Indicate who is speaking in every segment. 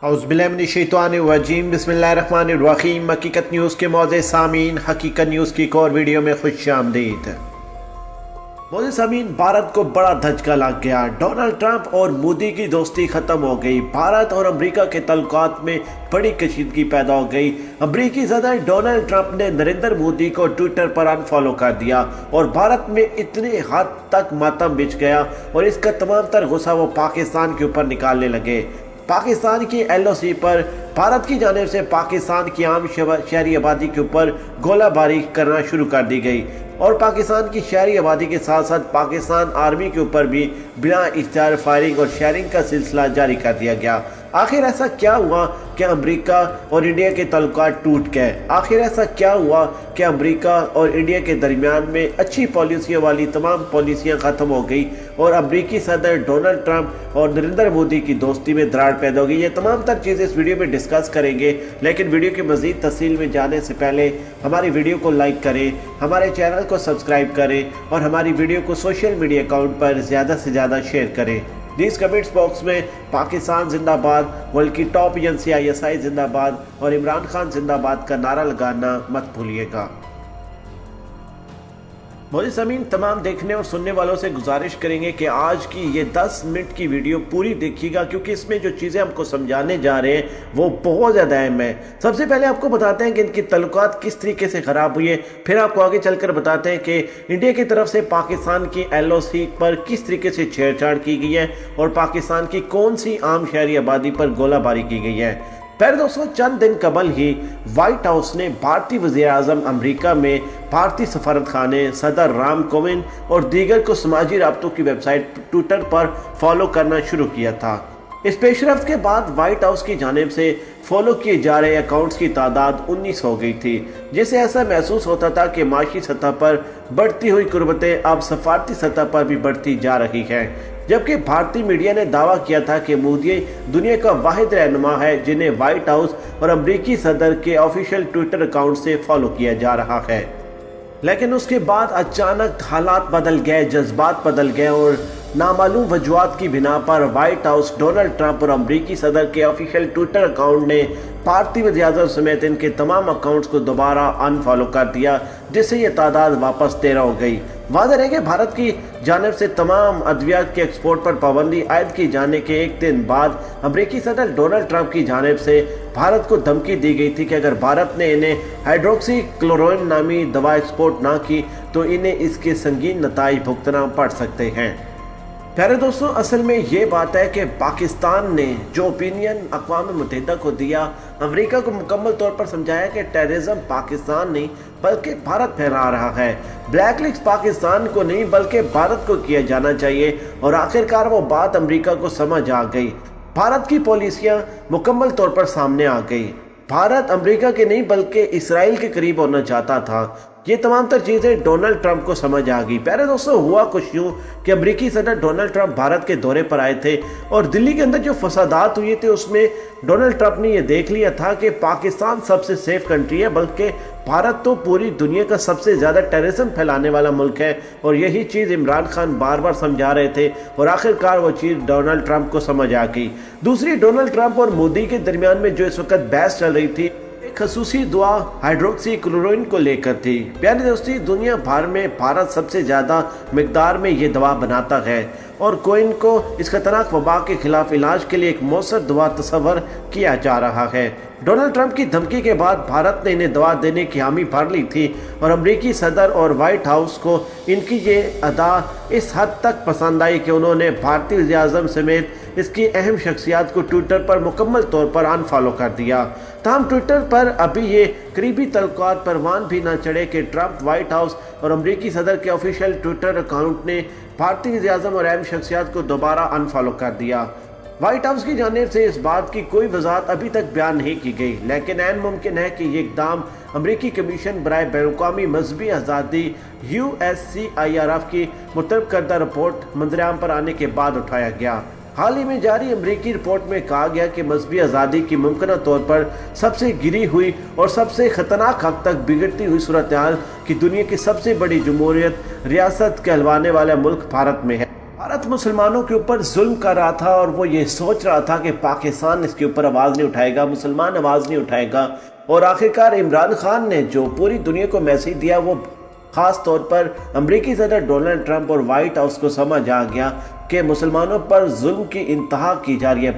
Speaker 1: औज़ुबिल्लाहिमिनश्शैतानिर्रजीम बिस्मिल्लाहिर्रहमानिर्रहीम। हकीकत न्यूज़ के मौज़े सामीन, हकीकत न्यूज़ की एक और वीडियो में खुशामदीद। मौज़े सामीन, भारत को बड़ा धचका लग गया। डोनाल्ड ट्रंप और मोदी की दोस्ती ख़त्म हो गई। भारत और अमेरिका के तल्लुकात में बड़ी कशीदगी पैदा हो गई। अमेरिकी सदर डोनाल्ड ट्रंप ने नरेंद्र मोदी को ट्विटर पर अनफॉलो कर दिया और भारत में इतने हद तक मातम बिछ गया और इसका तमाम तर गुस्सा वो पाकिस्तान के ऊपर निकालने लगे। पाकिस्तान की LOC पर भारत की जानिब से पाकिस्तान की आम शहरी आबादी के ऊपर गोलाबारी करना शुरू कर दी गई और पाकिस्तान की शहरी आबादी के साथ साथ पाकिस्तान आर्मी के ऊपर भी बिना इख्तियार फायरिंग और शेयरिंग का सिलसिला जारी कर दिया गया। आखिर ऐसा क्या हुआ कि अमेरिका और इंडिया के तल्लुकात टूट गए? आखिर ऐसा क्या हुआ कि अमेरिका और इंडिया के दरमियान में अच्छी पॉलिसियों वाली तमाम पॉलिसियां ख़त्म हो गई और अमेरिकी सदर डोनाल्ड ट्रंप और नरेंद्र मोदी की दोस्ती में दरार पैदा हो गई? ये तमाम तर चीज़ें इस वीडियो में डिस्कस करेंगे, लेकिन वीडियो की मज़ीद तफसील में जाने से पहले हमारी वीडियो को लाइक करें, हमारे चैनल को सब्सक्राइब करें और हमारी वीडियो को सोशल मीडिया अकाउंट पर ज़्यादा से ज़्यादा शेयर करें। प्लीज़ कमेंट्स बॉक्स में पाकिस्तान जिंदाबाद, वर्ल्ड की टॉप एजेंसी ISI जिंदाबाद और इमरान खान जिंदाबाद का नारा लगाना मत भूलिएगा। मौजूद सामीन, तमाम देखने और सुनने वालों से गुजारिश करेंगे कि आज की ये 10 मिनट की वीडियो पूरी देखिएगा, क्योंकि इसमें जो चीज़ें हमको समझाने जा रहे हैं वो बहुत ज़्यादा अहम है। सबसे पहले आपको बताते हैं कि इनकी तल्लुकात किस तरीके से ख़राब हुई है, फिर आपको आगे चलकर बताते हैं कि इंडिया की तरफ से पाकिस्तान की LOC पर किस तरीके से छेड़छाड़ की गई है और पाकिस्तान की कौन सी आम शहरी आबादी पर गोलाबारी की गई है। पहले दोस्तों, चंद दिन कबल ही व्हाइट हाउस ने भारतीय वज़ीर-ए-आज़म अमेरिका में भारतीय सफारत खाने, सदर राम कोविंद और दीगर को समाजी राब्तों की वेबसाइट ट्विटर पर फॉलो करना शुरू किया था। इस पेशरफ्त के बाद व्हाइट हाउस की जानिब से फॉलो किए जा रहे अकाउंट्स की तादाद 19 हो गई थी, जिससे ऐसा महसूस होता था कि माशी सतह पर बढ़ती हुई कुर्बतें अब सफारती सतह पर भी बढ़ती जा रही हैं। जबकि भारतीय मीडिया ने दावा किया था कि मोदी दुनिया का वाहिद रहनुमा है जिन्हें व्हाइट हाउस और अमेरिकी सदर के ऑफिशियल ट्विटर अकाउंट से फॉलो किया जा रहा है। लेकिन उसके बाद अचानक हालात बदल गए, जज्बात बदल गए और नामालूम वजूहात की बिना पर व्हाइट हाउस, डोनाल्ड ट्रंप और अमेरिकी सदर के ऑफिशियल ट्विटर अकाउंट ने भारतीय वज़ीर-ए-आज़म समेत इनके तमाम अकाउंट्स को दोबारा अनफॉलो कर दिया, जिससे ये तादाद वापस 13 हो गई। वाज़ेह है कि भारत की जानिब से तमाम अद्वियात के एक्सपोर्ट पर पाबंदी आयद किए जाने के एक दिन बाद अमेरिकी सदर डोनाल्ड ट्रंप की जानिब से भारत को धमकी दी गई थी कि अगर भारत ने इन्हें हाइड्रोक्सी क्लोरोक्विन नामी दवा एक्सपोर्ट ना की तो इन्हें इसके संगीन नताइज भुगतना पड़ सकते हैं। प्यारे दोस्तों, असल में ये बात है कि पाकिस्तान ने जो ओपिनियन अक़वाम मुत्तहिदा को दिया, अमेरिका को मुकम्मल तौर पर समझाया कि टेररिज्म पाकिस्तान नहीं बल्कि भारत फैला रहा है। ब्लैक लिस्ट पाकिस्तान को नहीं बल्कि भारत को किया जाना चाहिए और आखिरकार वो बात अमेरिका को समझ आ गई। भारत की पॉलिसियाँ मुकम्मल तौर पर सामने आ गई। भारत अमेरिका के नहीं बल्कि इसराइल के करीब होना चाहता था। ये तमाम तर चीज़ें डोनाल्ड ट्रंप को समझ आ गई। प्यारे दोस्तों, हुआ कुछ यूँ कि अमेरिकी सदर डोनाल्ड ट्रंप भारत के दौरे पर आए थे और दिल्ली के अंदर जो फसादात हुए थे उसमें डोनाल्ड ट्रंप ने यह देख लिया था कि पाकिस्तान सबसे सेफ कंट्री है, बल्कि भारत तो पूरी दुनिया का सबसे ज़्यादा टेररिज्म फैलाने वाला मुल्क है। और यही चीज़ इमरान खान बार बार समझा रहे थे और आखिरकार वो चीज़ डोनाल्ड ट्रंप को समझ आ गई। दूसरी, डोनाल्ड ट्रंप और मोदी के दरमियान में जो इस वक्त बहस चल रही थी, खसूसी दुआ हाइड्रोक्सी क्लोरोक्विन को लेकर थी। प्यारे दोस्ती, दुनिया भर में भारत सबसे ज़्यादा मिकदार में ये दवा बनाता है और कोइन को इस खतरनाक वबा के खिलाफ इलाज के लिए एक मौसर दवा तस्वर किया जा रहा है। डोनाल्ड ट्रंप की धमकी के बाद भारत ने इन्हें दवा देने की हामी भर ली थी और अमेरिकी सदर और व्हाइट हाउस को इनकी ये अदा इस हद तक पसंद आई कि उन्होंने भारतीय वज़ीर-ए-आज़म समेत इसकी अहम शख्सियात को ट्विटर पर मुकम्मल तौर पर अनफॉलो कर दिया। तमाम ट्विटर पर अभी ये करीबी तल्लुकात परवान भी ना चढ़े कि ट्रंप, व्हाइट हाउस और अमेरिकी सदर के ऑफिशियल ट्विटर अकाउंट ने भारतीय वज़ीर-ए-आज़म और अहम शख्सियात को दोबारा अनफॉलो कर दिया। व्हाइट हाउस की जानिब से इस बात की कोई वजाहत अभी तक बयान नहीं की गई, लेकिन ऐन मुमकिन है कि ये इक़दाम अमरीकी कमीशन बराए बैनुल-अक़वामी मजहबी आज़ादी USCIRF की मुतलब करदा रिपोर्ट मंजरेआम पर आने के बाद उठाया गया। हाल ही में जारी अमरीकी रिपोर्ट में कहा गया कि मजहबी आज़ादी की मुमकिन तौर पर सबसे गिरी हुई और सबसे ख़तरनाक हद तक बिगड़ती हुई सूरत हाल की दुनिया की सबसे बड़ी जमहूरियत रियासत कहलवाने वाला मुल्क भारत में है। भारत मुसलमानों के ऊपर जुल्म कर रहा था और वो ये सोच रहा था कि पाकिस्तान इसके ऊपर आवाज़ नहीं उठाएगा, मुसलमान आवाज़ नहीं उठाएगा। और आखिरकार इमरान खान ने जो पूरी दुनिया को मैसेज दिया वो खास तौर पर अमेरिकी सदर डोनाल्ड ट्रंप और व्हाइट हाउस को समझ आ गया कि मुसलमानों पर जुल्म की इंतहा की जा रही है।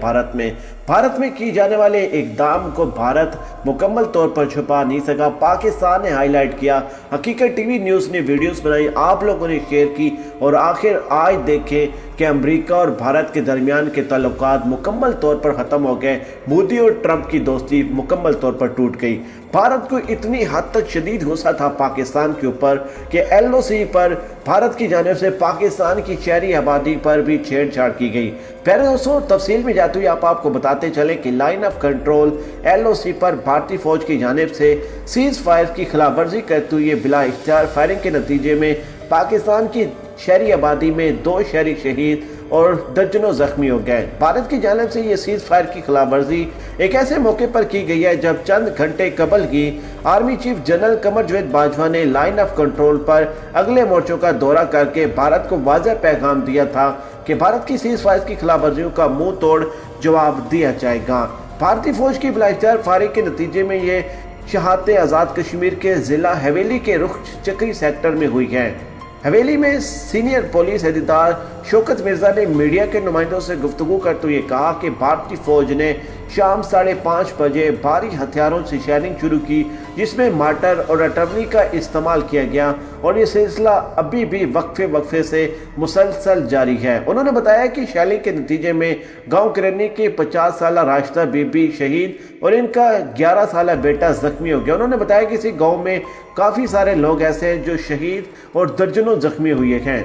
Speaker 1: भारत में की जाने वाले इकदाम को भारत मुकम्मल तौर पर छुपा नहीं सका। पाकिस्तान ने हाईलाइट किया, हकीकत टीवी न्यूज़ ने वीडियोस बनाई, आप लोगों ने शेयर की और आखिर आज देखें कि अमेरिका और भारत के दरमियान के ताल्लुकात मुकम्मल तौर पर ख़त्म हो गए। मोदी और ट्रंप की दोस्ती मुकम्मल तौर पर टूट गई। भारत को इतनी हद तक शदीद गुस्सा था पाकिस्तान के ऊपर कि LOC पर भारत की जानिब से पाकिस्तान की शहरी आबादी पर भी छेड़छाड़ की गई। प्यारे दोस्तों, तफसील में जाते हुए आपको बताते चले कि लाइन ऑफ कंट्रोल LOC पर भारतीय फौज की जानिब से सीज फायर की खिलाफवर्जी करते हुए बिला इख्तियार फायरिंग के नतीजे में पाकिस्तान की शहरी आबादी में 2 शहरी शहीद और दर्जनों जख्मी हो गए। भारत की जानिब से ये सीज फायर की खिलाफवर्जी एक ऐसे मौके पर की गई है जब चंद घंटे कबल ही army chief general Qamar Javed Bajwa ने लाइन ऑफ कंट्रोल पर अगले मोर्चों का दौरा करके भारत को वाज़ेह पैगाम दिया था कि भारत की सीज फायर की खिलाफवर्जियों का मुंह तोड़ जवाब दिया जाएगा। भारतीय फौज की बिलाइख्तियार फायरिंग के नतीजे में ये शहादतें आज़ाद कश्मीर के ज़िला हवेली के रुख चक्री सेक्टर में हुई हैं। हवेली में सीनियर पुलिस अधिकारी शौकत मिर्जा ने मीडिया के नुमाइंदों से गुफ्तगू करते हुए कहा कि भारतीय फौज ने शाम 5:30 बजे भारी हथियारों से शेलिंग शुरू की, जिसमें मार्टर और आर्टिलरी का इस्तेमाल किया गया और ये सिलसिला अभी भी वक्फे से मुसलसल जारी है। उन्होंने बताया कि शेलिंग के नतीजे में गांव किरनी के 50 साल राशिदा बीबी शहीद और इनका 11 साल बेटा जख्मी हो गया। उन्होंने बताया कि इसी गाँव में काफ़ी सारे लोग ऐसे हैं जो शहीद और दर्जनों जख्मी हुए हैं।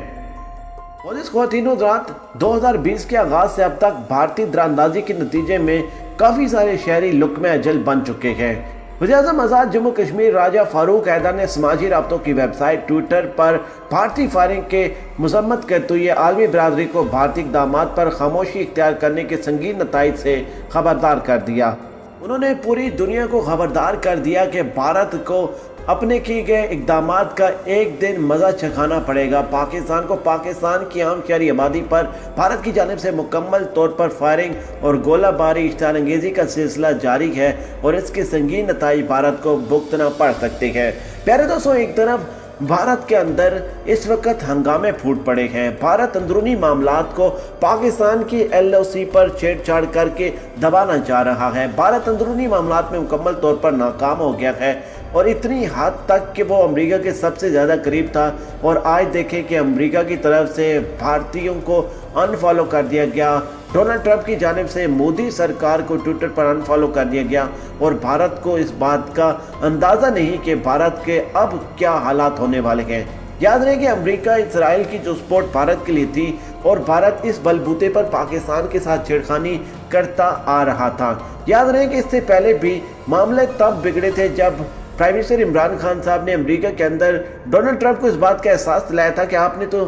Speaker 1: और इस ख़वातीनो रात 2020 के आगाज़ से अब तक भारतीय दरारंदाजी के नतीजे में काफ़ी सारे शहरी लुक्मे अजल बन चुके हैं। वज़ीर-ए-आज़म आज़ाद जम्मू कश्मीर राजा फारूक हैदर ने समाजी राब्तों की वेबसाइट ट्विटर पर भारतीय फायरिंग के मजम्मत करते हुए आलमी बरादरी को भारतीय इक़दामात पर खामोशी इख्तियार करने के संगीन नताइज से खबरदार कर दिया। उन्होंने पूरी दुनिया को खबरदार कर दिया कि भारत को अपने किए गए इक़दामात का एक दिन मज़ा चखाना पड़ेगा। पाकिस्तान को पाकिस्तान की आम शहरी आबादी पर भारत की जानिब से मुकम्मल तौर पर फायरिंग और गोलाबारी इश्तिहार अंगेज़ी का सिलसिला जारी है और इसके संगीन नताइज भारत को भुगतना पड़ सकते हैं। प्यारे दोस्तों, एक तरफ भारत के अंदर इस वक्त हंगामे फूट पड़े हैं। भारत अंदरूनी मामलात को पाकिस्तान की LOC पर छेड़छाड़ करके दबाना चाह रहा है। भारत अंदरूनी मामलात में मुकम्मल तौर पर नाकाम हो गया है और इतनी हद तक कि वो अमेरिका के सबसे ज़्यादा करीब था और आज देखें कि अमेरिका की तरफ से भारतीयों को अनफॉलो कर दिया गया। डोनाल्ड ट्रंप की जानिब से मोदी सरकार को ट्विटर पर अनफॉलो कर दिया गया और भारत को इस बात का अंदाज़ा नहीं कि भारत के अब क्या हालात होने वाले हैं। याद रहे कि अमेरिका इसराइल की जो सपोर्ट भारत के लिए थी और भारत इस बलबूते पर पाकिस्तान के साथ छेड़खानी करता आ रहा था। याद रहे कि इससे पहले भी मामले तब बिगड़े थे जब प्राइम मिनिस्टर इमरान खान साहब ने अमेरिका के अंदर डोनाल्ड ट्रंप को इस बात का एहसास दिलाया था कि आपने तो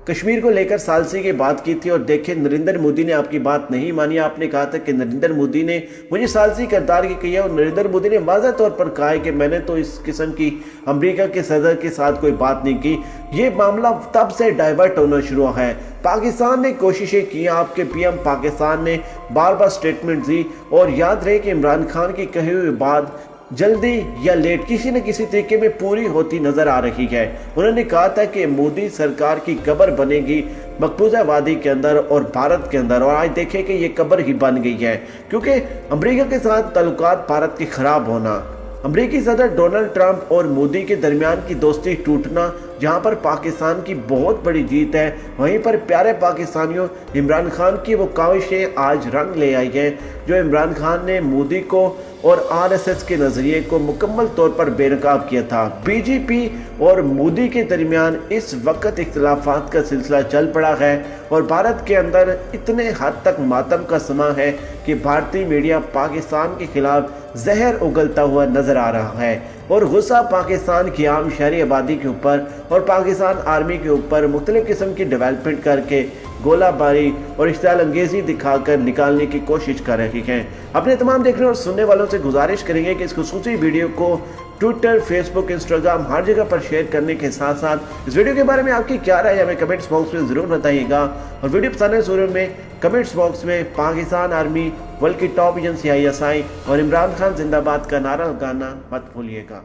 Speaker 1: कश्मीर को लेकर सालसी की बात की थी और देखें नरेंद्र मोदी ने आपकी बात नहीं मानी। आपने कहा था कि नरेंद्र मोदी ने मुझे सालसी किरदार की कही है और नरेंद्र मोदी ने वाज़ेह तौर पर कहा है कि मैंने तो इस किस्म की अमेरिका के सदर के साथ कोई बात नहीं की। ये मामला तब से डाइवर्ट होना शुरू है। पाकिस्तान ने कोशिशें की, आपके PM पाकिस्तान ने बार बार स्टेटमेंट दी और याद रहे कि इमरान खान की कही हुई बात जल्दी या लेट किसी न किसी तरीके में पूरी होती नजर आ रही है। उन्होंने कहा था कि मोदी सरकार की कब्र बनेगी मकबूजा वादी के अंदर और भारत के अंदर, और आज देखें कि ये कब्र ही बन गई है क्योंकि अमेरिका के साथ ताल्लुकात भारत के खराब होना, अमेरिकी सदर डोनाल्ड ट्रंप और मोदी के दरमियान की दोस्ती टूटना, जहां पर पाकिस्तान की बहुत बड़ी जीत है, वहीं पर प्यारे पाकिस्तानियों इमरान खान की वो काविशें आज रंग ले आई हैं जो इमरान खान ने मोदी को और RSS के नज़रिए को मुकम्मल तौर पर बेनकाब किया था। BJP और मोदी के दरमियान इस वक्त इख्तिलाफात का सिलसिला चल पड़ा है और भारत के अंदर इतने हद तक मातम का समा है कि भारतीय मीडिया पाकिस्तान के खिलाफ जहर उगलता हुआ नजर आ रहा है और गुस्सा पाकिस्तान की आम शहरी आबादी के ऊपर और पाकिस्तान आर्मी के ऊपर मुख्तलिफ किस्म की डेवलपमेंट करके गोला बारी और इश्तियाल अंगेजी दिखाकर निकालने की कोशिश कर रहे हैं। अपने तमाम देखने और सुनने वालों से गुजारिश करेंगे कि इस खुसूसी वीडियो को ट्विटर, फेसबुक, इंस्टाग्राम हर जगह पर शेयर करने के साथ साथ इस वीडियो के बारे में आपकी क्या राय है हमें कमेंट्स बॉक्स में ज़रूर बताइएगा। और वीडियो पसंद है ज़रूर में कमेंट्स बॉक्स में पाकिस्तान आर्मी वर्ल्ड की टॉप एजेंसी ISI और इमरान खान जिंदाबाद का नारा लगाना मत भूलिएगा।